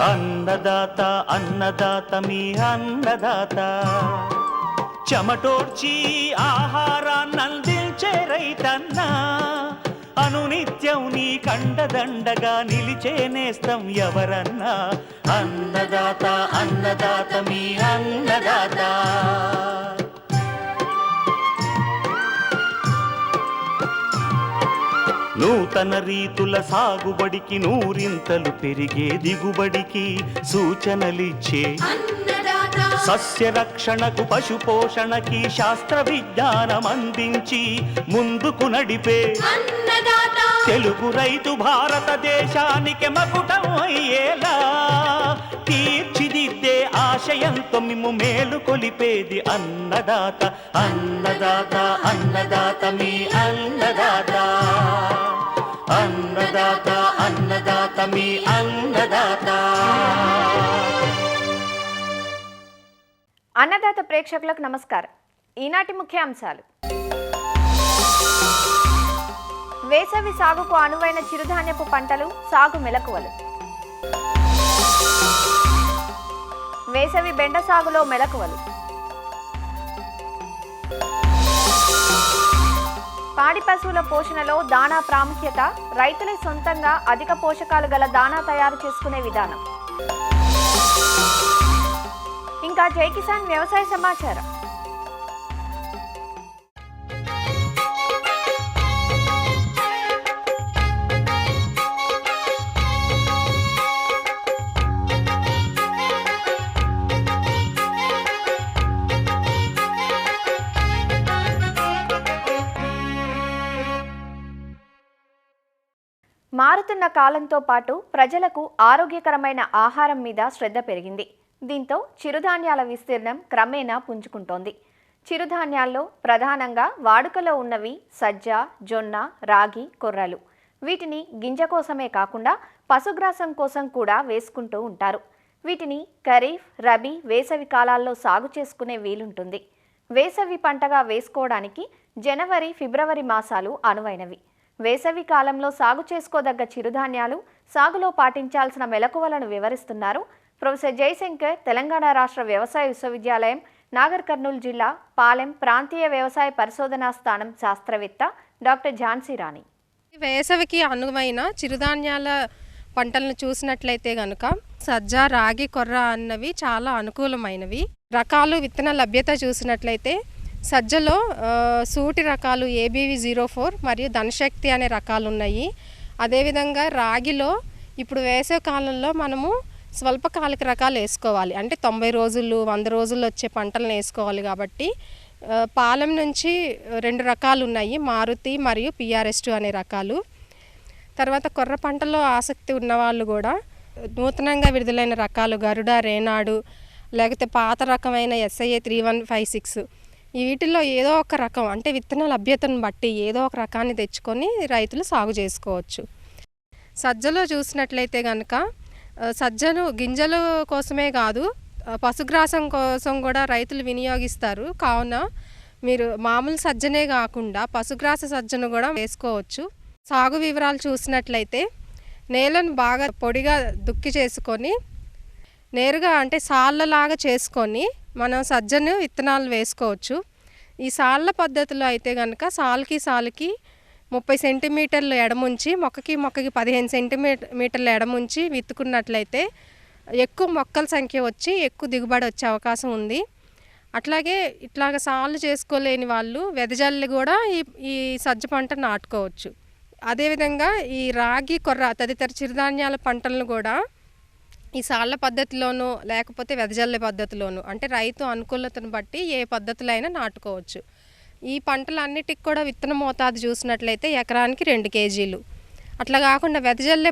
అన్నదాత అన్నదాత మీ అన్నదాత చెమటోడ్చి ఆహారాన్నందించే రైతన్నా అనునిత్యం నీ కండదండగా నిలిచే నేస్తం ఎవరన్నా అన్నదాత అన్నదాత మీ అన్నదాత నూతన రీతుల సాగుబడికి నూరింతలు పెరిగే దిగుబడికి సూచనలిచ్చే సస్య రక్షణకు పశు పోషణకి శాస్త్ర విజ్ఞానం అందించి ముందుకు నడిపే తెలుగు రైతు భారతదేశానికి మకుటం అయ్యేలా తీర్చిదిద్దే ఆశయంతో మిమ్ము మేలు కొలిపేది అన్నదాత అన్నదాత అన్నదాత మీ అన్నదాత అన్నదాత అన్నదాత మీ అన్నదాత. అన్నదాత ప్రేక్షకులకు నమస్కారం. ఈనాటి ముఖ్యాంశాలు: వేసవి సాగుకు అనువైన చిరుధాన్యపు పంటలు సాగు మెలకువలు, వేసవి బెండ సాగులో మెలకువలు, పాడి పశువుల పోషణలో దాణా ప్రాముఖ్యత, రైతులే సొంతంగా అధిక పోషకాలు గల దాణా తయారు చేసుకునే విధానం, ఇంకా జై కిసాన్ వ్యవసాయ సమాచారం. మారుతున్న కాలంతో పాటు ప్రజలకు ఆరోగ్యకరమైన ఆహారం మీద శ్రద్ధ పెరిగింది. దీంతో చిరుధాన్యాల విస్తీర్ణం క్రమేణా పుంజుకుంటోంది. చిరుధాన్యాల్లో ప్రధానంగా వాడుకలో ఉన్నవి సజ్జ, జొన్న, రాగి, కొర్రలు. వీటిని గింజ కోసమే కాకుండా పశుగ్రాసం కోసం కూడా వేసుకుంటూ ఉంటారు. వీటిని ఖరీఫ్, రబీ, వేసవి కాలాల్లో సాగు చేసుకునే వీలుంటుంది. వేసవి పంటగా వేసుకోవడానికి జనవరి, ఫిబ్రవరి మాసాలు అనువైనవి. వేసవి కాలంలో సాగు చేసుకోదగ్గ చిరుధాన్యాలు, సాగులో పాటించాల్సిన మెలకువలను వివరిస్తున్నారు ప్రొఫెసర్ జయశంకర్, తెలంగాణ రాష్ట్ర వ్యవసాయ విశ్వవిద్యాలయం, నాగర్ కర్నూలు జిల్లా పాలెం ప్రాంతీయ వ్యవసాయ పరిశోధనా స్థానం శాస్త్రవేత్త డాక్టర్ ఝాన్సీ రాణి. వేసవికి అనువైన చిరుధాన్యాల పంటలను చూసినట్లయితే కనుక సజ్జ, రాగి, కొర్ర అన్నవి చాలా అనుకూలమైనవి. రకాలు, విత్తన లభ్యత చూసినట్లయితే సజ్జలో సూటి రకాలు ఏబీవి 04 మరియు ధనశక్తి అనే రకాలు ఉన్నాయి. అదేవిధంగా రాగిలో ఇప్పుడు వేసవి కాలంలో మనము స్వల్పకాలిక రకాలు వేసుకోవాలి, అంటే 90 రోజులు 100 రోజుల్లో వచ్చే పంటలను వేసుకోవాలి. కాబట్టి పాలెం నుంచి 2 రకాలు ఉన్నాయి, మారుతి మరియు PRS2 అనే రకాలు. తర్వాత కొర్ర పంటలో ఆసక్తి ఉన్నవాళ్ళు కూడా నూతనంగా విడుదలైన రకాలు గరుడ, రేనాడు, లేకపోతే పాత రకమైన SIA 3156 వీటిల్లో ఏదో ఒక రకం, అంటే విత్తన లభ్యతను బట్టి ఏదో ఒక రకాన్ని తెచ్చుకొని రైతులు సాగు చేసుకోవచ్చు. సజ్జలో చూసినట్లయితే కనుక సజ్జను గింజల కోసమే కాదు, పశుగ్రాసం కోసం కూడా రైతులు వినియోగిస్తారు. కావున మీరు మామూలు సజ్జనే కాకుండా పశుగ్రాస సజ్జను కూడా వేసుకోవచ్చు. సాగు వివరాలు చూసినట్లయితే నేలను బాగా పొడిగా దుక్కి చేసుకొని నేరుగా, అంటే సాళ్ళలాగా చేసుకొని మనం సజ్జను విత్తనాలు వేసుకోవచ్చు. ఈ సాళ్ళ పద్ధతిలో అయితే కనుక సాలుకి 30 సెంటీమీటర్లు ఎడముంచి మొక్కకి 15 సెంటీమీటర్ల ఎడముంచి విత్తుకున్నట్లయితే ఎక్కువ మొక్కల సంఖ్య వచ్చి ఎక్కువ దిగుబడి వచ్చే అవకాశం ఉంది. అట్లాగే ఇట్లాగ సాళ్ళు చేసుకోలేని వాళ్ళు వెదజల్లి కూడా ఈ సజ్జ పంట నాటుకోవచ్చు. అదేవిధంగా ఈ రాగి, కొర్ర తదితర చిరుధాన్యాల పంటలను కూడా ఈ సాళ్ళ పద్ధతిలోనూ లేకపోతే వెదజల్లే పద్ధతిలోనూ, అంటే రైతు అనుకూలతను బట్టి ఏ పద్ధతిలో అయినా నాటుకోవచ్చు. ఈ పంటలన్నిటికి కూడా విత్తన మోతాదు చూసినట్లయితే ఎకరానికి 2 కేజీలు. అట్లా కాకుండా వెదజల్లే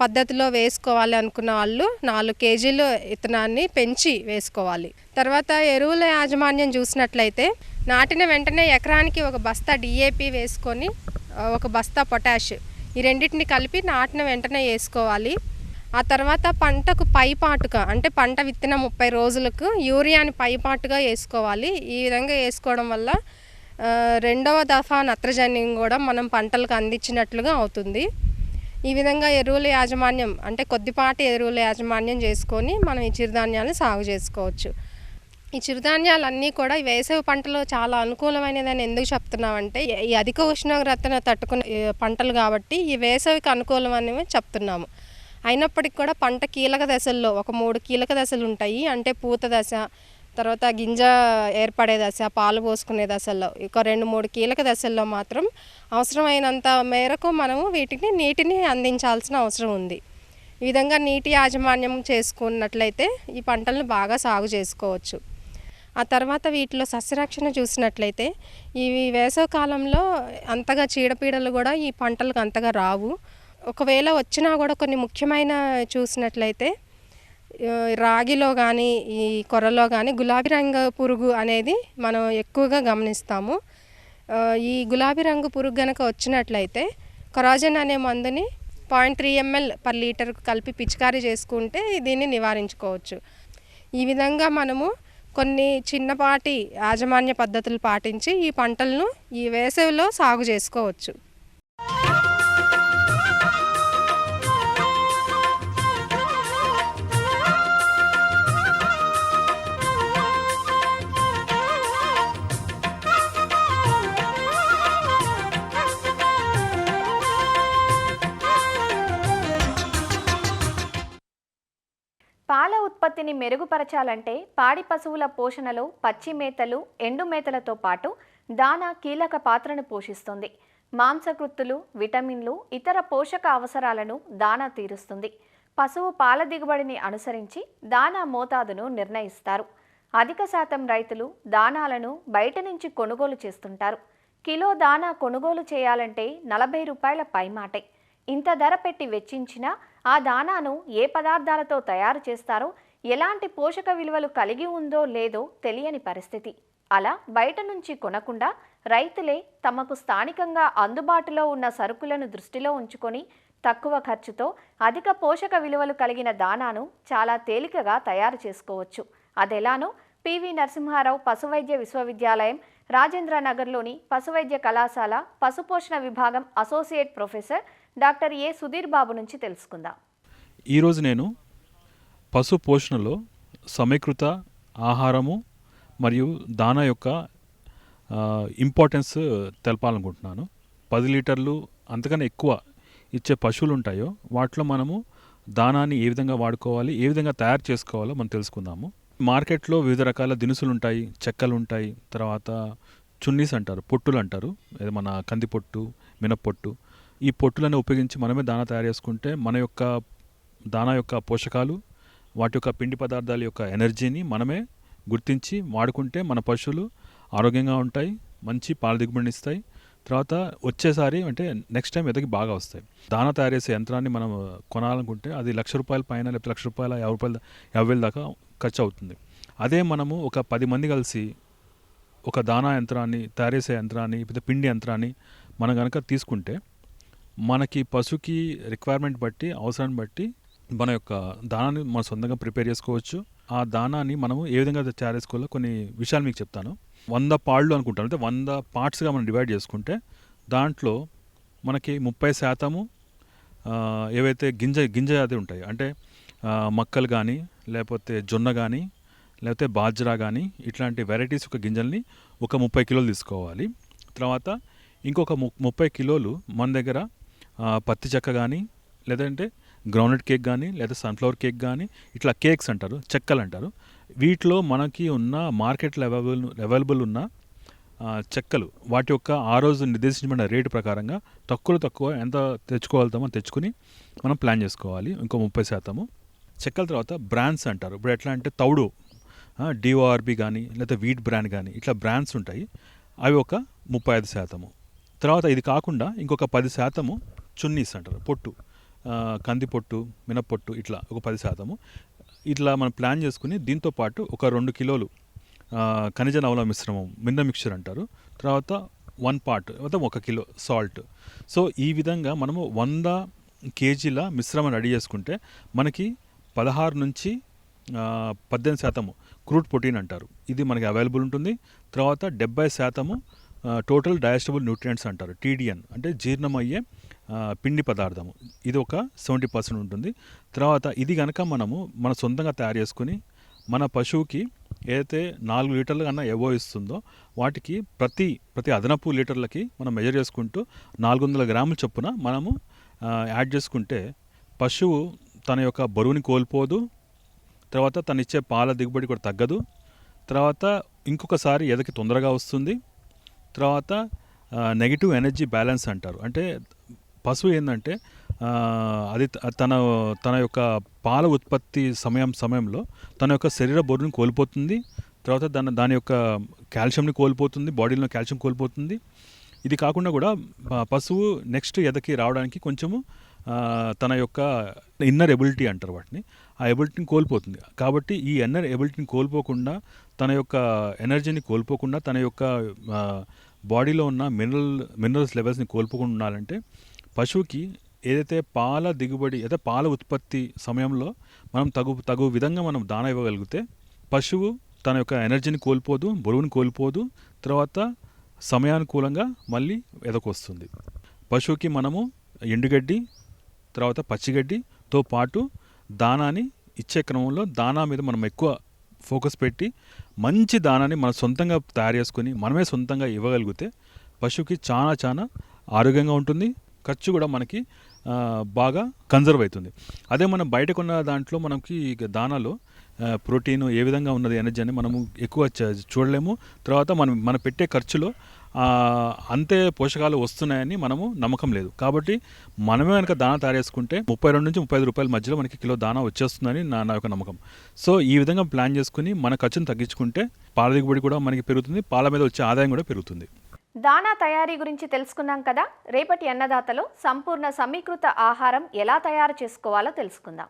పద్ధతిలో వేసుకోవాలి అనుకున్న వాళ్ళు 4 కేజీలు విత్తనాన్ని పెంచి వేసుకోవాలి. తర్వాత ఎరువుల యాజమాన్యం చూసినట్లయితే నాటిన వెంటనే ఎకరానికి 1 బస్తా DAP వేసుకొని 1 బస్తా పొటాష్, ఈ రెండింటిని కలిపి నాటిన వెంటనే వేసుకోవాలి. ఆ తర్వాత పంటకు పైపాటుగా, అంటే పంట విత్తిన 30 రోజులకు యూరియాని పైపాటుగా వేసుకోవాలి. ఈ విధంగా వేసుకోవడం వల్ల రెండవ దఫా నత్రజనిని కూడా మనం పంటలకు అందించినట్లుగా అవుతుంది. ఈ విధంగా ఎరువుల యాజమాన్యం అంటే కొద్దిపాటి ఎరువుల యాజమాన్యం చేసుకొని మనం ఈ చిరుధాన్యాలను సాగు చేసుకోవచ్చు. ఈ చిరుధాన్యాలన్నీ కూడా ఈ వేసవి పంటలో చాలా అనుకూలమైనదని ఎందుకు చెప్తున్నామంటే ఈ అధిక ఉష్ణోగ్రతను తట్టుకునే పంటలు కాబట్టి ఈ వేసవికి అనుకూలమని చెప్తున్నాము. అయినప్పటికీ కూడా పంట కీలక దశల్లో ఒక 3 కీలక దశలు ఉంటాయి. అంటే పూత దశ, తర్వాత గింజ ఏర్పడే దశ, పాలు పోసుకునే దశల్లో ఒక 2-3 కీలక దశల్లో మాత్రం అవసరమైనంత మేరకు మనము నీటిని అందించాల్సిన అవసరం ఉంది. ఈ విధంగా నీటి యాజమాన్యం చేసుకున్నట్లయితే ఈ పంటలను బాగా సాగు చేసుకోవచ్చు. ఆ తర్వాత వీటిలో సస్యరక్షణ చూసినట్లయితే ఈ వేసవి కాలంలో అంతగా చీడపీడలు కూడా ఈ పంటలకు అంతగా రావు. ఒకవేళ వచ్చినా కూడా కొన్ని ముఖ్యమైన చూసినట్లయితే రాగిలో కానీ ఈ కొర్రలో కానీ గులాబీ రంగు పురుగు అనేది మనం ఎక్కువగా గమనిస్తాము. ఈ గులాబీ రంగు పురుగు కనుక వచ్చినట్లయితే కొరాజన్ అనే మందుని 0.3 ml పర్ లీటర్కు కలిపి పిచికారీ చేసుకుంటే దీన్ని నివారించుకోవచ్చు. ఈ విధంగా మనము కొన్ని చిన్నపాటి యాజమాన్య పద్ధతులు పాటించి ఈ పంటలను ఈ వేసవిలో సాగు చేసుకోవచ్చు. పాల ఉత్పత్తిని మెరుగుపరచాలంటే పాడి పశువుల పోషణలో పచ్చి మేతలు, ఎండు మేతలతో పాటు దానా కీలక పాత్రను పోషిస్తుంది. మాంసకృత్తులు, విటమిన్లు, ఇతర పోషక అవసరాలను దానా తీరుస్తుంది. పశువు పాల దిగుబడిని అనుసరించి దానా మోతాదును నిర్ణయిస్తారు. అధిక శాతం రైతులు దానాలను బయట నుంచి కొనుగోలు చేస్తుంటారు. కిలో దానా కొనుగోలు చేయాలంటే 40 రూపాయల పైమాటే. ఇంత ధర పెట్టి వెచ్చించినా ఆ దానాను ఏ పదార్థాలతో తయారు చేస్తారో, ఎలాంటి పోషక విలువలు కలిగి ఉందో లేదో తెలియని పరిస్థితి. అలా బయట నుంచి కొనకుండా రైతులే తమకు స్థానికంగా అందుబాటులో ఉన్న సరుకులను దృష్టిలో ఉంచుకొని తక్కువ ఖర్చుతో అధిక పోషక విలువలు కలిగిన దానాను చాలా తేలికగా తయారు చేసుకోవచ్చు. అదెలానో పివి నరసింహారావు పశువైద్య విశ్వవిద్యాలయం రాజేంద్ర నగర్లోని పశువైద్య కళాశాల పశుపోషణ విభాగం associate professor doctor A Sudheer Babu నుంచి తెలుసుకుందాం. ఈరోజు నేను పశు పోషణలో సమీకృత ఆహారము మరియు దానా యొక్క ఇంపార్టెన్స్ తెలపాలనుకుంటున్నాను. 10 లీటర్లు అంతకన్నా ఎక్కువ ఇచ్చే పశువులు ఉంటాయో వాటిలో మనము దానాన్ని ఏ విధంగా వాడుకోవాలి, ఏ విధంగా తయారు చేసుకోవాలో మనం తెలుసుకుందాము. మార్కెట్లో వివిధ రకాల దినుసులు ఉంటాయి, చెక్కలు ఉంటాయి, తర్వాత చున్నీస్ అంటారు, పొట్టులు అంటారు, మన కందిపొట్టు, మినప్పొట్టు. ఈ పొట్టులను ఉపయోగించి మనమే దానా తయారు చేసుకుంటే మన యొక్క దానా యొక్క పోషకాలు, వాటి యొక్క పిండి పదార్థాల యొక్క ఎనర్జీని మనమే గుర్తించి వాడుకుంటే మన పశువులు ఆరోగ్యంగా ఉంటాయి, మంచి పాల దిగుబడిని ఇస్తాయి. తర్వాత వచ్చేసారి అంటే నెక్స్ట్ టైం ఎదగి బాగా వస్తాయి. దానా తయారు చేసే యంత్రాన్ని మనం కొనాలనుకుంటే అది ₹1,00,000 పైన, లేకపోతే ₹1,00,000, ₹50,000 దాకా ఖర్చు అవుతుంది. అదే మనము ఒక 10 మంది కలిసి ఒక దానా యంత్రాన్ని తయారు చేసే యంత్రాన్ని, లేకపోతే పిండి యంత్రాన్ని మనం కనుక తీసుకుంటే మనకి పశువుకి రిక్వైర్మెంట్ బట్టి, అవసరాన్ని బట్టి మన యొక్క దానాన్ని మనం సొంతంగా ప్రిపేర్ చేసుకోవచ్చు. ఆ దానాన్ని మనము ఏ విధంగా తయారు చేసుకోవాలో కొన్ని విషయాలు మీకు చెప్తాను. 100 పాళ్ళు అనుకుంటాను, అంటే 100 పార్ట్స్గా మనం డివైడ్ చేసుకుంటే దాంట్లో మనకి 30% ఏవైతే గింజ అది ఉంటాయి, అంటే మక్కలు కానీ, లేకపోతే జొన్న కానీ, లేకపోతే బాజ్రా కానీ, ఇట్లాంటి వెరైటీస్ యొక్క గింజల్ని ఒక 30 కిలోలు తీసుకోవాలి. తర్వాత ఇంకొక 30 కిలోలు మన దగ్గర పత్తి చెక్క కానీ, లేదంటే గ్రౌండ్నట్ కేక్ కానీ, లేదా సన్ఫ్లవర్ కేక్ కానీ, ఇట్లా కేక్స్ అంటారు, చెక్కలు అంటారు. వీటిలో మనకి ఉన్న మార్కెట్లో అవైలబుల్ ఉన్న చెక్కలు వాటి యొక్క ఆ రోజు నిర్దేశించబడిన రేటు ప్రకారంగా తక్కువ ఎంత తెచ్చుకోగలుగుతామో తెచ్చుకుని మనం ప్లాన్ చేసుకోవాలి. ఇంకో 30% చెక్కల తర్వాత బ్రాండ్స్ అంటారు. ఇప్పుడు ఎట్లా అంటే తౌడు, డిఓఆర్బి కానీ, లేకపోతే వీట్ బ్రాండ్ కానీ, ఇట్లా బ్రాండ్స్ ఉంటాయి. అవి ఒక 35%. తర్వాత ఇది కాకుండా ఇంకొక 10% చున్నీస్ అంటారు, పొట్టు, కందిపొట్టు, మినప్పొట్టు, ఇట్లా ఒక 10%. ఇట్లా మనం ప్లాన్ చేసుకుని దీంతోపాటు ఒక 2 కిలోలు ఖనిజ నవల మిశ్రమం, మినరల్ మిక్చర్ అంటారు. తర్వాత 1 పార్ట్, అంటే 1 కిలో సాల్ట్. సో ఈ విధంగా మనము 100 కేజీల మిశ్రమం రెడీ చేసుకుంటే మనకి 16 నుంచి 18% క్రూడ్ ప్రోటీన్ అంటారు, ఇది మనకి అవైలబుల్ ఉంటుంది. తర్వాత 70% టోటల్ డైజెస్టబుల్ న్యూట్రియంట్స్ అంటారు, TDN, అంటే జీర్ణమయ్యే పిండి పదార్థము ఇది ఒక 70% ఉంటుంది. తర్వాత ఇది కనుక మనము మన సొంతంగా తయారు చేసుకొని మన పశువుకి ఏదైతే 4 లీటర్లు కన్నా ఎవో ఇస్తుందో వాటికి ప్రతి అదనపు లీటర్లకి మనం మెజర్ చేసుకుంటూ 400 గ్రాముల చొప్పున మనము యాడ్ చేసుకుంటే పశువు తన యొక్క బరువుని కోల్పోదు. తర్వాత తను ఇచ్చే పాల దిగుబడి కూడా తగ్గదు. తర్వాత ఇంకొకసారి ఎదకి తొందరగా వస్తుంది. తర్వాత నెగిటివ్ ఎనర్జీ బ్యాలెన్స్ అంటారు. అంటే పశువు ఏంటంటే అది తన యొక్క పాల ఉత్పత్తి సమయంలో తన యొక్క శరీర బరువుని కోల్పోతుంది. తర్వాత దాని యొక్క కాల్షియంని కోల్పోతుంది, బాడీలో కాల్షియం కోల్పోతుంది. ఇది కాకుండా కూడా పశువు నెక్స్ట్ ఎదకి రావడానికి కొంచెము తన యొక్క ఇన్నర్ ఎబిలిటీ అంటారు వాటిని, ఆ ఎబిలిటీని కోల్పోతుంది. కాబట్టి ఈ ఇన్నర్ ఎబిలిటీని కోల్పోకుండా, తన యొక్క ఎనర్జీని కోల్పోకుండా, తన యొక్క బాడీలో ఉన్న మినరల్స్ లెవెల్స్ని కోల్పోకుండా ఉండాలంటే పశువుకి ఏదైతే పాల దిగుబడి అయితే పాల ఉత్పత్తి సమయంలో మనం తగు విధంగా మనం దానా ఇవ్వగలిగితే పశువు తన యొక్క ఎనర్జీని కోల్పోదు, బరువుని కోల్పోదు. తర్వాత సమయానుకూలంగా మళ్ళీ ఎదకొస్తుంది. పశువుకి మనము ఎండుగడ్డి, తర్వాత పచ్చిగడ్డితో పాటు దానాని ఇచ్చే క్రమంలో దానా మీద మనం ఎక్కువ ఫోకస్ పెట్టి మంచి దానాన్ని మనం సొంతంగా తయారు చేసుకొని మనమే సొంతంగా ఇవ్వగలిగితే పశువుకి చాలా ఆరోగ్యంగా ఉంటుంది. ఖర్చు కూడా మనకి బాగా కన్జర్వ్ అవుతుంది. అదే మనం బయట కొన్న దాంట్లో మనకి దానాలో ప్రోటీన్ ఏ విధంగా ఉన్నది ఎనర్జీ అని మనము ఎక్కువ చూడలేము. తర్వాత మనం పెట్టే ఖర్చులో అంతే పోషకాలు వస్తున్నాయని మనము నమ్మకం లేదు. కాబట్టి మనమే కనుక దానా తయారు చేసుకుంటే 32 నుంచి 35 రూపాయల మధ్యలో మనకి కిలో దానా వచ్చేస్తుందని నా యొక్క నమ్మకం. సో ఈ విధంగా ప్లాన్ చేసుకుని మన ఖర్చును తగ్గించుకుంటే పాల దిగుబడి కూడా మనకి పెరుగుతుంది, పాల మీద వచ్చే ఆదాయం కూడా పెరుగుతుంది. దానా తయారీ గురించి తెలుసుకున్నాం కదా. రేపటి అన్నదాతలో సంపూర్ణ సమీకృత ఆహారం ఎలా తయారు చేసుకోవాలో తెలుసుకుందాం.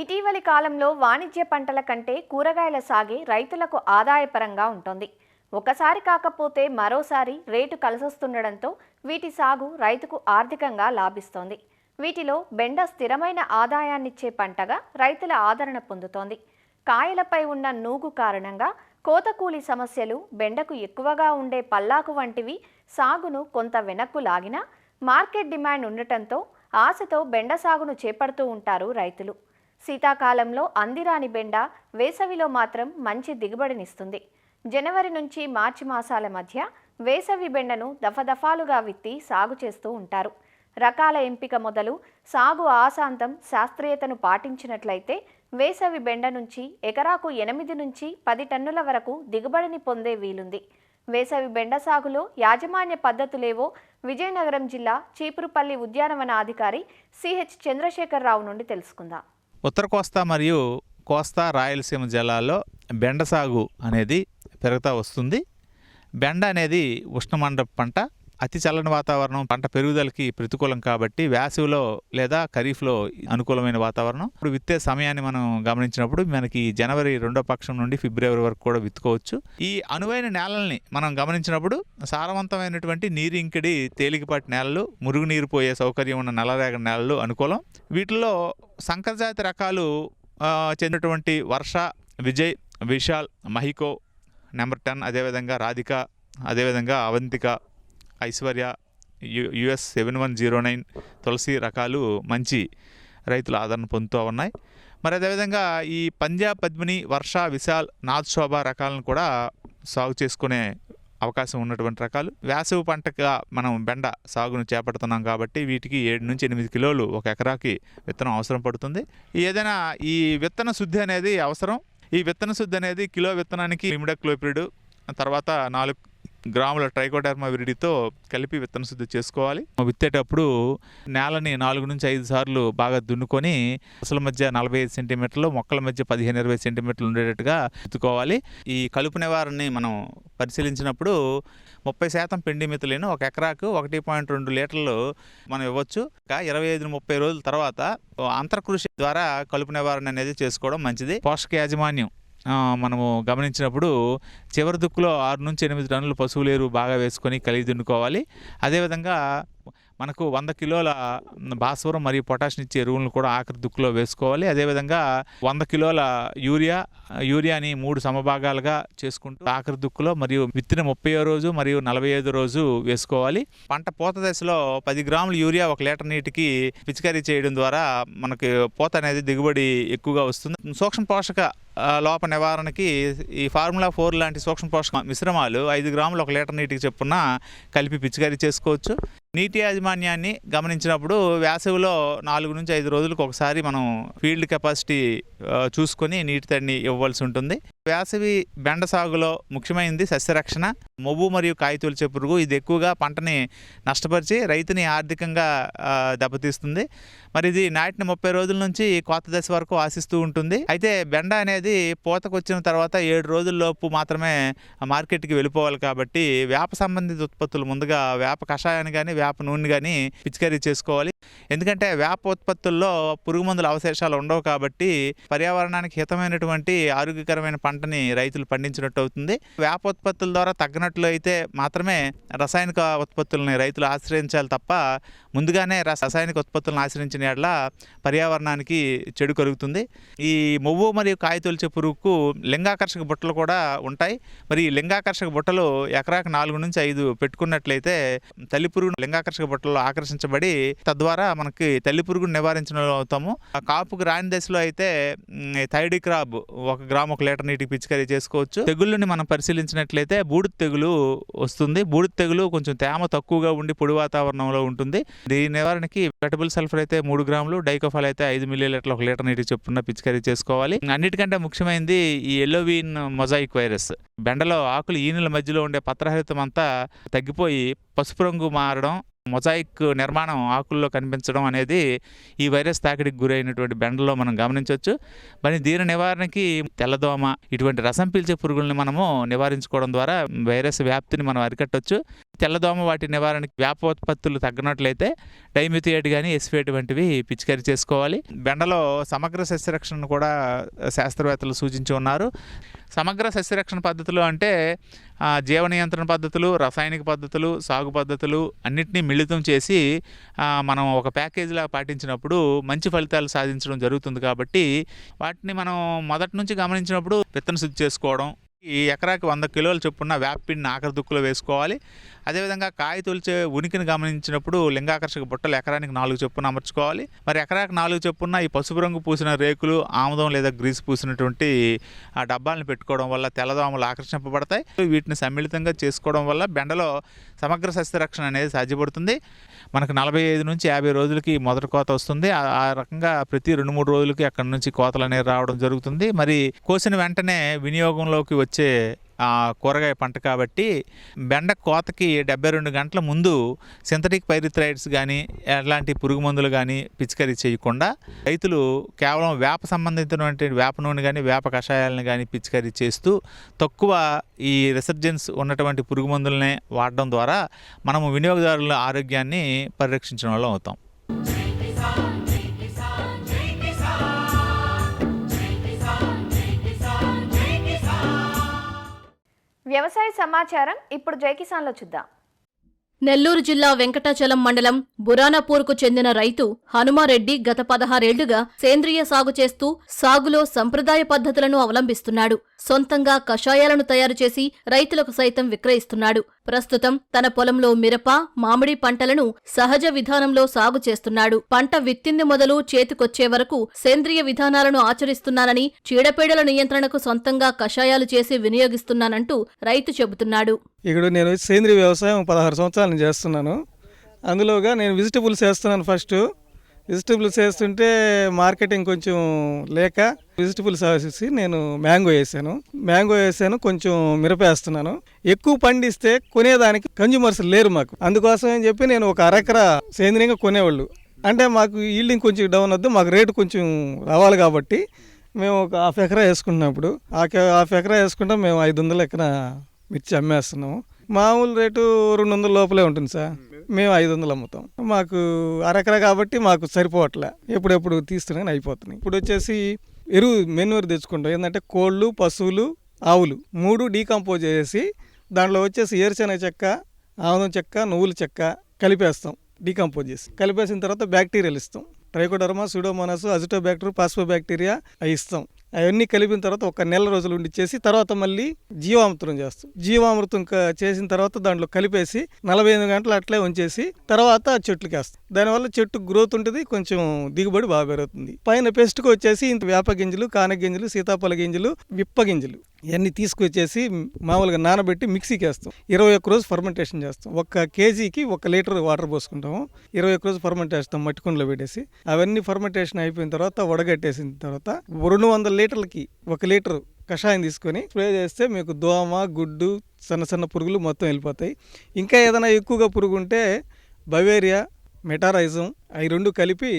ఇటీవలి కాలంలో వాణిజ్య పంటల కంటే కూరగాయల సాగే రైతులకు ఆదాయపరంగా ఉంటుంది. ఒకసారి కాకపోతే మరోసారి రేటు కలిసొస్తుండడంతో వీటి సాగు రైతుకు ఆర్థికంగా లాభిస్తోంది. వీటిలో బెండ స్థిరమైన ఆదాయాన్నిచ్చే పంటగా రైతుల ఆదరణ పొందుతోంది. కాయలపై ఉన్న నూగు కారణంగా కోతకూలి సమస్యలు, బెండకు ఎక్కువగా ఉండే పల్లాకు వంటివి సాగును కొంత వెనక్కు లాగినా మార్కెట్ డిమాండ్ ఉండటంతో ఆశతో బెండ సాగును చేపడుతూ ఉంటారు రైతులు. శీతాకాలంలో అందిరాని బెండ వేసవిలో మాత్రం మంచి దిగుబడినిస్తుంది. జనవరి నుంచి మార్చి మాసాల మధ్య వేసవి బెండను దఫదఫాలుగా విత్తి సాగు చేస్తూ ఉంటారు. రకాల ఎంపిక మొదలు సాగు ఆశాంతం శాస్త్రీయతను పాటించినట్లయితే వేసవి బెండ నుంచి ఎకరాకు 8 నుంచి 10 టన్నుల వరకు దిగుబడిని పొందే వీలుంది. వేసవి బెండ సాగులో యాజమాన్య పద్ధతులేవో విజయనగరం జిల్లా చీపురుపల్లి ఉద్యానవన అధికారి సిహెచ్ చంద్రశేఖరరావు నుండి తెలుసుకుందాం. ఉత్తర కోస్తా మరియు కోస్తా రాయలసీమ జిల్లాల్లో బెండ సాగు అనేది పెరుగుతూ వస్తుంది. బెండ అనేది ఉష్ణమండప పంట. అతి చల్లని వాతావరణం పంట పెరుగుదలకి ప్రతికూలం కాబట్టి వేసవిలో లేదా ఖరీఫ్లో అనుకూలమైన వాతావరణం. ఇప్పుడు విత్తే సమయాన్ని మనం గమనించినప్పుడు మనకి జనవరి 2వ పక్షం నుండి ఫిబ్రవరి వరకు కూడా విత్తుకోవచ్చు. ఈ అనువైన నేలల్ని మనం గమనించినప్పుడు సారవంతమైనటువంటి నీరు ఇంకిడి తేలికపాటి నేలలు, మురుగునీరు పోయే సౌకర్యం ఉన్న నల్లరేగడి నేలలు అనుకూలం. వీటిల్లో సంకరజాతి రకాలు చెందినటువంటి వర్ష, విజయ్, విశాల్, మహికో, నెంబర్ 10, అదేవిధంగా రాధిక, అదేవిధంగా అవంతిక, ఐశ్వర్య, US 7109, తులసి రకాలు మంచి రైతుల ఆదరణ పొందుతూ ఉన్నాయి. మరి అదేవిధంగా ఈ పంజాబ్ పద్మిని, వర్ష, విశాల్, నాథ్ శోభ రకాలను కూడా సాగు చేసుకునే అవకాశం ఉన్నటువంటి రకాలు. వేసవి పంటగా మనం బెండ సాగును చేపడుతున్నాం కాబట్టి వీటికి 7 నుంచి 8 కిలోలు ఒక ఎకరాకి విత్తనం అవసరం పడుతుంది. ఏదైనా ఈ విత్తన శుద్ధి అనేది అవసరం. ఈ విత్తన శుద్ధి అనేది కిలో విత్తనానికి ఇమిడాక్లోపిడ్, తర్వాత 4 గ్రాముల ట్రైకోడర్మా విరిడితో కలిపి విత్తన శుద్ధి చేసుకోవాలి. విత్తేటప్పుడు నేలని 4 నుంచి 5 సార్లు బాగా దున్నుకొని అసల మధ్య 45 సెంటీమీటర్లు, మొక్కల మధ్య 15-20 సెంటీమీటర్లు ఉండేటట్టుగా విత్తుకోవాలి. ఈ కలుపు నివారణని మనం పరిశీలించినప్పుడు 30% పిండి మితులను ఒక ఎకరాకు 1.2 లీటర్లు మనం ఇవ్వచ్చు. 25-30 రోజుల తర్వాత అంతర్కృషి ద్వారా కలుపు నివారణ అనేది చేసుకోవడం మంచిది. పోషక యాజమాన్యం మనము గమనించినప్పుడు చివరి దుక్కులో 6 నుంచి 8 టన్నుల పశువుల ఎరువు బాగా వేసుకొని కలిగి దున్నుకోవాలి. అదేవిధంగా మనకు 100 కిలోల భాస్వరం మరియు పొటాషియం ఇచ్చే ఎరువులను కూడా ఆఖరి దుక్కులో వేసుకోవాలి. అదేవిధంగా 100 కిలోల యూరియాని 3 సమభాగాలుగా చేసుకుంటూ ఆఖరి దుక్కులో మరియు విత్తిన 30వ రోజు మరియు 45వ రోజు వేసుకోవాలి. పంట పూత దశలో 10 గ్రాముల యూరియా 1 లీటర్ నీటికి పిచికారీ చేయడం ద్వారా మనకి పూత అనేది దిగుబడి ఎక్కువగా వస్తుంది. సూక్ష్మ పోషక లోప నివారణకి ఈ ఫార్ములా 4 లాంటి సూక్ష్మ పోషక మిశ్రమాలు 5 గ్రాములు 1 లీటర్ నీటికి చొప్పున కలిపి పిచికారీ చేసుకోవచ్చు. నీటి యాజమాన్యాన్ని గమనించినప్పుడు వేసవిలో 4 నుంచి 5 రోజులకు ఒకసారి మనం ఫీల్డ్ కెపాసిటీ చూసుకొని నీటి తడిని ఇవ్వవలసి ఉంటుంది. వేసవి బెండ సాగులో ముఖ్యమైనది సస్యరక్షణ, మొవ్వు మరియు కాయ తొలిచే పురుగు. ఇది ఎక్కువగా పంటని నష్టపరిచి రైతుని ఆర్థికంగా దెబ్బతీస్తుంది. మరి ఇది నాటిన 30 రోజుల నుంచి కోత దశ వరకు ఆశిస్తూ ఉంటుంది. అయితే బెండ అనేది పూతకు వచ్చిన తర్వాత 7 రోజుల్లోపు మాత్రమే మార్కెట్కి వెళ్ళిపోవాలి కాబట్టి వేప సంబంధిత ఉత్పత్తులు ముందుగా వేప కషాయాన్ని కానీ వేప నూనె కానీ పిచికారీ చేసుకోవాలి. ఎందుకంటే వేప ఉత్పత్తుల్లో పురుగు మందుల అవశేషాలు ఉండవు కాబట్టి పర్యావరణానికి హితమైనటువంటి ఆరోగ్యకరమైన పంటని రైతులు పండించినట్టు అవుతుంది. వేప ఉత్పత్తుల ద్వారా తగ్గినట్లు అయితే మాత్రమే రసాయనిక ఉత్పత్తులని రైతులు ఆశ్రయించాలి తప్ప ముందుగానే రసాయనిక ఉత్పత్తులను ఆశ్రయించిన యెడల పర్యావరణానికి చెడు కలుగుతుంది. ఈ మొవ్వు మరియు కాయ తొలిచే పురుగుకు లింగాకర్షక బుట్టలు కూడా ఉంటాయి. మరి ఈ లింగాకర్షక బుట్టలు ఎకరాకు 4 నుంచి 5 పెట్టుకున్నట్లయితే తల్లి పురుగు లింగాకర్షక బుట్టలో ఆకర్షించబడి తద్వారా మనకి తల్లి పురుగును నివారించడం అవుతాము. కాపుకు రాని దశలో అయితే థైడిక్రాబ్ 1 గ్రాము 1 లీటర్ నీటికి పిచికారీ చేసుకోవచ్చు. తెగుళ్ళని మనం పరిశీలించినట్లయితే బూడిద తెగులు వస్తుంది. బూడిద తెగులు కొంచెం తేమ తక్కువగా ఉండి పొడి వాతావరణంలో ఉంటుంది. దీని నివారణకి వెటబుల్ సల్ఫర్ అయితే 3 గ్రాములు, డైకోఫాల్ అయితే 5 మిల్లీలీటర్లు 1 లీటర్ నీటికి చొప్పున పిచికారీ చేసుకోవాలి. అన్నిటికంటే ముఖ్యమైనది ఈ ఎల్లోవీన్ మొజాయిక్ వైరస్. బెండలో ఆకులు ఈనెల మధ్యలో ఉండే పత్రహరితం అంతా తగ్గిపోయి పసుపు రంగు మారడం, మొజాయిక్ నిర్మాణం ఆకుల్లో కనిపించడం అనేది ఈ వైరస్ తాకిడికి గురైనటువంటి బెండలో మనం గమనించవచ్చు. మరి దీని నివారణకి తెల్లదోమ ఇటువంటి రసం పీల్చే పురుగుల్ని మనము నివారించుకోవడం ద్వారా వైరస్ వ్యాప్తిని మనం అరికట్టవచ్చు. తెల్లదోమ వాటి నివారణకి వేప ఉత్పత్తులు తగ్గినట్లయితే డైమిథియేట్ కానీ ఎస్ఫేట్ వంటివి పిచికారీ చేసుకోవాలి. బెండలో సమగ్ర సస్యరక్షణను కూడా శాస్త్రవేత్తలు సూచించి ఉన్నారు. సమగ్ర సస్యరక్షణ పద్ధతులు అంటే జీవ నియంత్రణ పద్ధతులు, రసాయనిక పద్ధతులు, సాగు పద్ధతులు అన్నిటినీ మిళితం చేసి మనం ఒక ప్యాకేజీలా పాటించినప్పుడు మంచి ఫలితాలు సాధించడం జరుగుతుంది. కాబట్టి వాటిని మనం మొదటి నుంచి గమనించినప్పుడు విత్తన శుద్ధి చేసుకోవడం, ఈ ఎకరాకి 100 కిలోల చొప్పున వేపపిండిని ఆఖరి దుక్కులో వేసుకోవాలి. అదేవిధంగా కాయ తొలిచే ఉనికిని గమనించినప్పుడు లింగాకర్షక బుట్టలు ఎకరానికి 4 చొప్పున అమర్చుకోవాలి. మరి ఎకరానికి 4 చొప్పున ఈ పసుపు రంగు పూసిన రేకులు, ఆముదం లేదా గ్రీస్ పూసినటువంటి ఆ డబ్బాలను పెట్టుకోవడం వల్ల తెల్లదోమలు ఆకర్షింపబడతాయి. వీటిని సమ్మిళితంగా చేసుకోవడం వల్ల బెండలో సమగ్ర సస్యరక్షణ అనేది సాధ్యపడుతుంది. మనకు 45 నుంచి 50 రోజులకి మొదటి కోత వస్తుంది. ఆ రకంగా ప్రతి 2-3 రోజులకి అక్కడి నుంచి కోతలు అనేవి రావడం జరుగుతుంది. మరి కోసిన వెంటనే వినియోగంలోకి వచ్చే కూరగాయ పంట కాబట్టి బెండ కోతకి 72 గంటల ముందు సింథటిక్ పైరిథ్రాయిడ్స్ కానీ ఎలాంటి పురుగు మందులు కానీ పిచికారీ చేయకుండా రైతులు కేవలం వేప సంబంధించినటువంటి వేప నూనె కానీ వేప కషాయాలను కానీ పిచికారీ చేస్తూ తక్కువ ఈ రిసర్జెన్స్ ఉన్నటువంటి పురుగు మందులనే వాడడం ద్వారా మనము వినియోగదారుల ఆరోగ్యాన్ని పరిరక్షించడం వల్ల అవుతాం. వ్యవసాయ సమాచారం ఇప్పుడు జై కిసాన్లో చూద్దాం. నెల్లూరు జిల్లా వెంకటాచలం మండలం బురానపూర్కు చెందిన రైతు హనుమారెడ్డి గత 16 ఏళ్లుగా సేంద్రియ సాగు చేస్తూ సాగులో సంప్రదాయ పద్ధతులను అవలంబిస్తున్నాడు. సొంతంగా కషాయాలను తయారు చేసి రైతులకు సైతం విక్రయిస్తున్నాడు. ప్రస్తుతం తన పొలంలో మిరప, మామిడి పంటలను సహజ విధానంలో సాగు చేస్తున్నాడు. పంట విత్తింది మొదలు చేతికొచ్చే వరకు సేంద్రియ విధానాలను ఆచరిస్తున్నానని, చీడపీడల నియంత్రణకు సొంతంగా కషాయాలు చేసి వినియోగిస్తున్నానంటూ రైతు చెబుతున్నాడు. ఇక్కడ నేను సేంద్రియ వ్యవసాయం 16 సంవత్సరాల నుంచి చేస్తున్నాను. అందులోగా నేను వెజిటబుల్స్ వేస్తున్నాను. ఫస్ట్ వెజిటబుల్స్ వేస్తుంటే మార్కెటింగ్ కొంచెం లేక వెజిటబుల్స్ వేసేసి నేను మ్యాంగో వేసాను, కొంచెం మిరప వేస్తున్నాను. ఎక్కువ పండిస్తే కొనేదానికి కన్జ్యూమర్స్ లేరు మాకు. అందుకోసం అని చెప్పి నేను ఒక అరెకరా సేంద్రియంగా కొనేవాళ్ళు. అంటే మాకు ఈల్డింగ్ కొంచెం డౌన్ వద్దు, మాకు రేటు కొంచెం రావాలి కాబట్టి మేము ఒక హాఫ్ ఎకరా వేసుకుంటున్నాం. ఇప్పుడు హాఫ్ ఎకరా వేసుకుంటాం. మేము 500 ఎకరా మిర్చి అమ్మేస్తున్నాము. మామూలు రేటు 200 లోపలే ఉంటుంది సార్. మేము 500 అమ్ముతాం. మాకు అరెకరా కాబట్టి మాకు సరిపోవట్లే, ఎప్పుడెప్పుడు తీస్తున్నాయి అయిపోతున్నాయి. ఇప్పుడు వచ్చేసి ఎరువు మెన్యూర్ తెచ్చుకుంటాం. ఏంటంటే కోళ్ళు, పశువులు, ఆవులు 3 డీకంపోజ్ చేసి దాంట్లో వచ్చేసి ఏరుశనగ చెక్క, ఆముదం చెక్క, నువ్వుల చెక్క కలిపేస్తాం. డీకంపోజ్ చేసి కలిపేసిన తర్వాత బ్యాక్టీరియాలు ఇస్తాం. ట్రైకోడర్మా, సూడోమోనాస్, అజిటోబ్యాక్టర్, పాస్పోబ్యాక్టీరియా అవి ఇస్తాం. అవన్నీ కలిపిన తర్వాత ఒక నెల రోజులు ఉండిచ్చేసి తర్వాత మళ్ళీ జీవామృతం చేస్తాం. జీవామృతం చేసిన తర్వాత దాంట్లో కలిపేసి 45 గంటలు అట్లే ఉంచేసి తర్వాత చెట్లుకి వేస్తాం. దానివల్ల చెట్టు గ్రోత్ ఉంటుంది, కొంచెం దిగుబడి బాగా పెరుగుతుంది. పైన పెస్ట్కి వచ్చేసి ఇంత వేప గింజలు, కానగ గింజలు, సీతాఫల గింజలు, విప్ప గింజలు ఇవన్నీ తీసుకొచ్చేసి మామూలుగా నానబెట్టి మిక్సీకి వేస్తాం. 21 రోజు ఫర్మెంటేషన్ చేస్తాం. 1 కేజీకి 1 లీటర్ వాటర్ పోసుకుంటాము. 21 రోజు ఫర్మెంట్ చేస్తాం మట్టి కుండలో పెట్టేసి. అవన్నీ ఫర్మెంటేషన్ అయిపోయిన తర్వాత వడగట్టేసిన తర్వాత 200 లీటర్లకి 1 లీటర్ కషాయం తీసుకొని స్ప్రే చేస్తే మీకు దోమ, గుడ్డు, సన్న పురుగులు మొత్తం వెళ్ళిపోతాయి. ఇంకా ఏదైనా ఎక్కువగా పురుగు ఉంటే బవేరియా, మెటారైజం అవి 2 కలిపి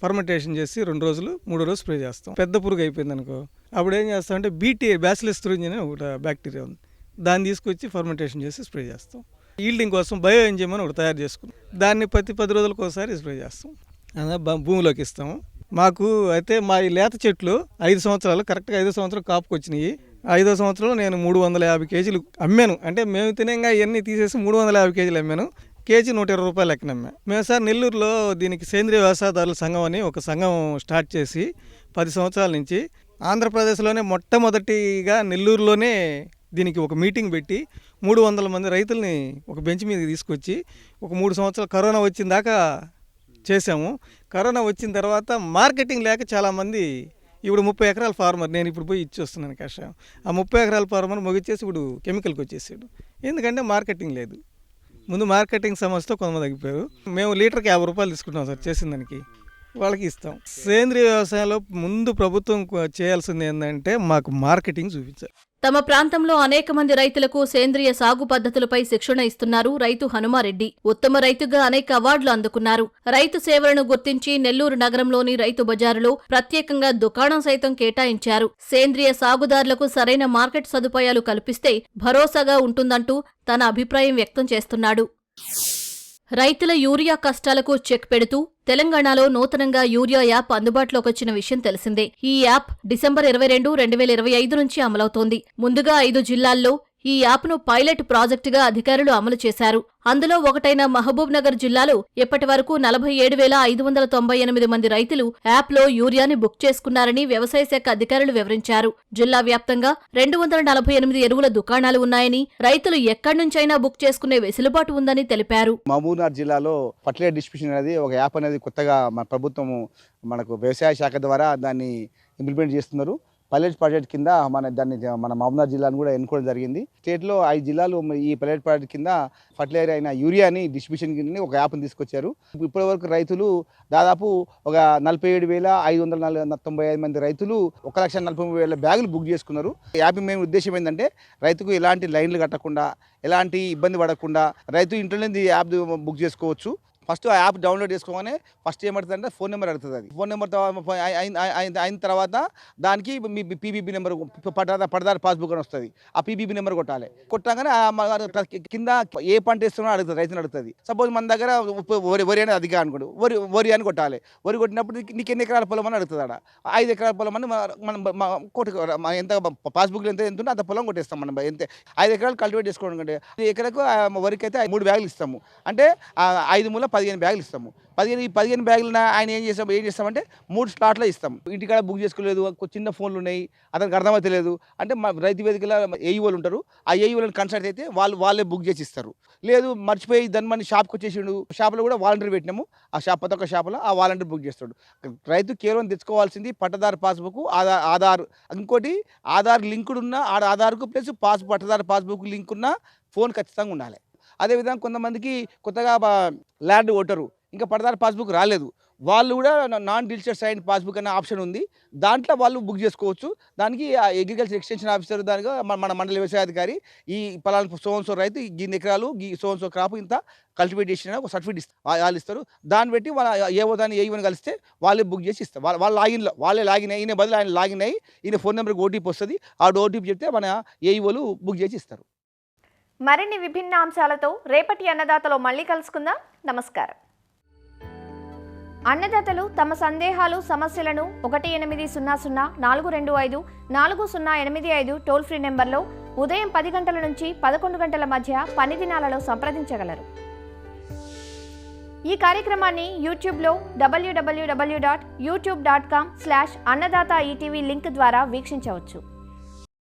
ఫర్మెంటేషన్ చేసి 2 రోజులు 3 రోజులు స్ప్రే చేస్తాం. పెద్ద పురుగు అయిపోయింది అనుకో, అప్పుడు ఏం చేస్తామంటే బ్యాసిలస్ తురింజిన్ అని ఒక బ్యాక్టీరియా ఉంది, దాన్ని తీసుకొచ్చి ఫర్మెంటేషన్ చేసి స్ప్రే చేస్తాం. ఈల్డింగ్ కోసం బయో ఎంజైమ్ అని ఒకటి తయారు చేసుకుంటాం. దాన్ని ప్రతి 10 రోజులకు ఒకసారి స్ప్రే చేస్తాం. అలా భూమిలోకి ఇస్తాము. మాకు అయితే మా ఈ లేత చెట్లు 5 సంవత్సరాలు కరెక్ట్గా 5 సంవత్సరాలు కాపుకి వచ్చినాయి. 5వ సంవత్సరంలో నేను 350 కేజీలు అమ్మాను. అంటే మేము తినేగా ఇవన్నీ తీసేసి 350 కేజీలు అమ్మాను. కేజీ 120 రూపాయలు లెక్కన అమ్మా. మేము సార్ నెల్లూరులో దీనికి సేంద్రియ వ్యవసాయదారుల సంఘం అని ఒక సంఘం స్టార్ట్ చేసి 10 సంవత్సరాల నుంచి ఆంధ్రప్రదేశ్లోనే మొట్టమొదటిగా నెల్లూరులోనే దీనికి ఒక మీటింగ్ పెట్టి 300 మంది రైతుల్ని ఒక బెంచ్ మీదకి తీసుకొచ్చి ఒక 3 సంవత్సరాలు కరోనా వచ్చిన దాకా చేసాము. కరోనా వచ్చిన తర్వాత మార్కెటింగ్ లేక చాలామంది ఇప్పుడు 30 ఎకరాల ఫార్మర్, నేను ఇప్పుడు పోయి ఇచ్చి వస్తున్నాను కషాయం. ఆ 30 ఎకరాల ఫార్మర్ ముగిచ్చేసి ఇప్పుడు కెమికల్కి వచ్చేసాడు. ఎందుకంటే మార్కెటింగ్ లేదు. ముందు మార్కెటింగ్ సమస్యతో కొంతమంది తగ్గిపోయారు. మేము లీటర్కి 50 రూపాయలు తీసుకుంటాం సార్. చేసిన దానికి వాళ్ళకి ఇస్తాం. సేంద్రియ వ్యవసాయంలో ముందు ప్రభుత్వం చేయాల్సింది ఏంటంటే మాకు మార్కెటింగ్ చూపించాలి. తమ ప్రాంతంలో అనేక మంది రైతులకు సేంద్రియ సాగు పద్ధతులపై శిక్షణ ఇస్తున్నారు రైతు హనుమారెడ్డి. ఉత్తమ రైతుగా అనేక అవార్డులు అందుకున్నారు. రైతు సేవలను గుర్తించి నెల్లూరు నగరంలోని రైతు బజారులో ప్రత్యేకంగా దుకాణం సైతం కేటాయించారు. సేంద్రియ సాగుదారులకు సరైన మార్కెట్ సదుపాయాలు కల్పిస్తే భరోసాగా ఉంటుందంటూ తన అభిప్రాయం వ్యక్తం చేస్తున్నాడు. రైతుల యూరియా కష్టాలకు చెక్ పెడుతూ తెలంగాణలో నూతనంగా యూరియా యాప్ అందుబాటులోకొచ్చిన విషయం తెలిసిందే. ఈ యాప్ డిసెంబర్ 22, 2025 నుంచి అమలవుతోంది. ముందుగా 5 జిల్లాల్లో ఈ యాప్ను పైలట్ ప్రాజెక్టుగా అధికారులు అమలు చేశారు. అందులో ఒకటైన మహబూబ్ నగర్ జిల్లాలో ఇప్పటి వరకు 47,598 మంది రైతులు యాప్లో యూరియాని బుక్ చేసుకున్నారని వ్యవసాయ శాఖ అధికారులు వివరించారు. జిల్లా వ్యాప్తంగా 248 ఎరువుల దుకాణాలు ఉన్నాయని, రైతులు ఎక్కడి నుంచైనా బుక్ చేసుకునే వెసులుబాటు ఉందని తెలిపారు. మహబూబ్నగర్ జిల్లాలో ఫర్టిలైజర్ డిస్ట్రిబ్యూషన్ అనేది ఒక యాప్ అనేది కొత్తగా మన ప్రభుత్వం మనకు వ్యవసాయ శాఖ ద్వారా దాన్ని ఇంప్లిమెంట్ చేస్తున్నారు. పైలట్ ప్రాజెక్ట్ కింద మన మహబూబ్నగర్ జిల్లాను కూడా ఎన్నుకోవడం జరిగింది. స్టేట్లో 5 జిల్లాలు ఈ పైలట్ ప్రాజెక్ట్ కింద ఫర్టిలైజర్ అయిన యూరియాని డిస్ట్రిబ్యూషన్ కింద ఒక యాప్ని తీసుకొచ్చారు. ఇప్పటి వరకు రైతులు దాదాపు ఒక 47,595 మంది రైతులు 1,40,30,000 బ్యాగులు బుక్ చేసుకున్నారు. యాప్ మేము ఉద్దేశం ఏంటంటే రైతుకు ఎలాంటి లైన్లు కట్టకుండా, ఎలాంటి ఇబ్బంది పడకుండా రైతు ఇంట్లోనే ఈ యాప్ బుక్ చేసుకోవచ్చు. ఫస్ట్ ఆ యాప్ డౌన్లోడ్ చేసుకోగానే ఫస్ట్ ఏమవుతుందంటే ఫోన్ నెంబర్ అడుగుతుంది. అది ఫోన్ నెంబర్ అయిన తర్వాత దానికి మీ పీబీబీ నెంబర్ పడదారు పాస్బుక్ అని వస్తుంది. ఆ పీబీబీ నెంబర్ కొట్టాలి. కొట్టగానే కింద ఏ పంట వేస్తున్నా అడుగుతుంది, రైతుని అడుగుతుంది. సపోజ్ మన దగ్గర వరి అనేది అధిక అనుకోండి, వరి అని కొట్టాలి. వరి కొట్టినప్పుడు నీకు ఎన్ని ఎకరాల పొలం అని అడుగుతుంది. 5 ఎకరాల పొలం అని మనం ఎంత పాస్బుక్లో ఎంత ఉంటే అంత పొలం కొట్టేస్తాం. మనం ఎంత 5 ఎకరాలు కల్టివేట్ చేసుకోవడం కంటే ఎకరకు వరికి అయితే 3 బ్యాగులు ఇస్తాము. అంటే 5 మూల 15 బ్యాగులు ఇస్తాము. 15 బ్యాగులు ఆయన ఏం చేస్తామంటే 3 స్లాట్లో ఇస్తాము. ఇంటికాడ బుక్ చేసుకోలేదు, చిన్న ఫోన్లు ఉన్నాయి, అతనికి అర్థమైతే లేదు అంటే మా రైతు వేదికలో ఏఈఓలు ఉంటారు. ఆ ఏఈఓలను కన్సల్ట్ అయితే వాళ్ళే బుక్ చేసి ఇస్తారు. లేదు మర్చిపోయి దాన్ని షాప్కి వచ్చేసిండు, షాప్లో కూడా వాలంటీర్ పెట్టినాము. ఆ ప్రతి ఒక్క షాప్లో ఆ వాలంటీర్ బుక్ చేస్తాడు. రైతు కేవలం తెచ్చుకోవాల్సింది పట్టదారు పాస్బుక్, ఆధార్, ఇంకోటి ఆధార్ లింకుడు ఉన్న ఆధార్కు ప్లస్ పట్టదారు పాస్బుక్ లింక్ ఉన్న ఫోన్ ఖచ్చితంగా ఉండాలి. అదేవిధంగా కొంతమందికి కొత్తగా ల్యాండ్ ఓటరు ఇంకా పట్టదారు పాస్బుక్ రాలేదు, వాళ్ళు కూడా నాన్ రిజిస్టర్డ్ సైన్ పాస్బుక్ అనే ఆప్షన్ ఉంది. దాంట్లో వాళ్ళు బుక్ చేసుకోవచ్చు. దానికి అగ్రికల్చర్ ఎక్స్టెన్షన్ ఆఫీసర్ దానిగా మన మండల వ్యవసాయ అధికారి ఈ పలానా సోన్సో రైతు ఇన్ని ఎకరాలు సోన్సో క్రాప్ ఇంత కల్టివేట్ చేసిన ఒక సర్టిఫికేట్ వాళ్ళు ఇస్తారు. దాన్ని బట్టి వాళ్ళ ఏవని కలిస్తే వాళ్ళే బుక్ చేసి ఇస్తారు. వాళ్ళే లాగిన్ అయ్యి, ఈయన బదులు ఆయన లాగిన్ అయ్యి ఈయన ఫోన్ నెంబర్కి ఓటీపీ వస్తుంది. ఆ ఓటీపీ చెప్తే మన ఏఈఓలు బుక్ చేసి ఇస్తారు. మరిన్ని విభిన్న అంశాలతో రేపటి అన్నదాతలో మళ్ళీ కలుసుకుందాం. నమస్కారం. అన్నదాతలు తమ సందేహాలు సమస్యలను 1800 425 4085 టోల్ ఫ్రీ నెంబర్లో ఉదయం 10 గంటల నుంచి 11 గంటల మధ్య పని దినాలలో సంప్రదించగలరు. ఈ కార్యక్రమాన్ని యూట్యూబ్లో www.youtube.com/annadaata ETV లింక్ ద్వారా వీక్షించవచ్చు.